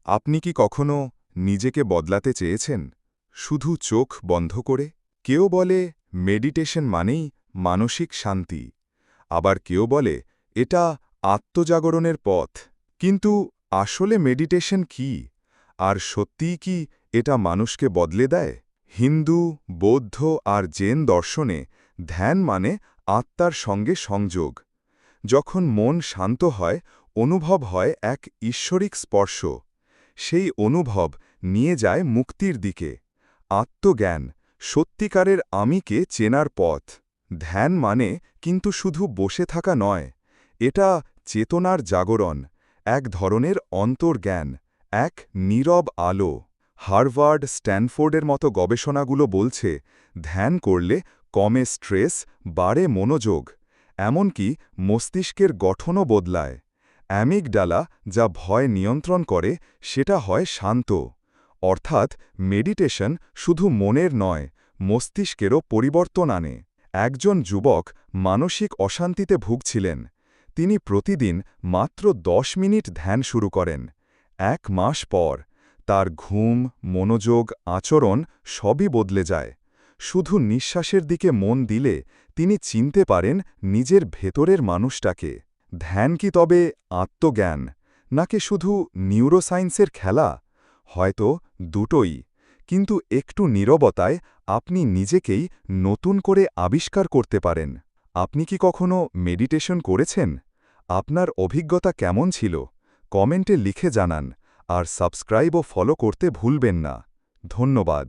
আপনি কি কখনো নিজেকে বদলাতে চেয়েছেন শুধু চোখ বন্ধ করে? কেউ বলে মেডিটেশন মানেই মানসিক শান্তি, আবার কেউ বলে এটা আত্মজাগরণের পথ। কিন্তু আসলে মেডিটেশন কি, আর সত্যিই কি এটা মানুষকে বদলে দেয়? হিন্দু, বৌদ্ধ আর জৈন দর্শনে ধ্যান মানে আত্মার সঙ্গে সংযোগ। যখন মন শান্ত হয়, অনুভব হয় এক ঈশ্বরিক স্পর্শ। সেই অনুভব নিয়ে যায় মুক্তির দিকে। আত্মজ্ঞান, সত্যিকারের আমিকে চেনার পথ। ধ্যান মানে কিন্তু শুধু বসে থাকা নয়, এটা চেতনার জাগরণ, এক ধরনের অন্তর্জ্ঞান, এক নীরব আলো। হার্ভার্ড, স্ট্যানফোর্ডের মতো গবেষণাগুলো বলছে ধ্যান করলে কমে স্ট্রেস, বাড়ে মনোযোগ, এমনকি মস্তিষ্কের গঠনও বদলায়। অ্যামিগডালা, যা ভয় নিয়ন্ত্রণ করে, সেটা হয় শান্ত। অর্থাৎ মেডিটেশন শুধু মনের নয়, মস্তিষ্কেরও পরিবর্তন আনে। একজন যুবক মানসিক অশান্তিতে ভুগছিলেন। তিনি প্রতিদিন মাত্র 10 মিনিট ধ্যান শুরু করেন। 1 মাস পর তার ঘুম, মনোযোগ, আচরণ সবই বদলে যায়। শুধু নিঃশ্বাসের দিকে মন দিলে তিনি চিনতে পারেন নিজের ভেতরের মানুষটাকে। ধ্যান কি তবে আত্মজ্ঞান, নাকি শুধু নিউরোসায়েন্সের খেলা? হয়তো দুটোই, কিন্তু একটু নীরবতায় আপনি নিজেকেই নতুন করে আবিষ্কার করতে পারেন। আপনি কি কখনো মেডিটেশন করেছেন? আপনার অভিজ্ঞতা কেমন ছিল? কমেন্টে লিখে জানান, আর সাবস্ক্রাইব ও ফলো করতে ভুলবেন না। ধন্যবাদ।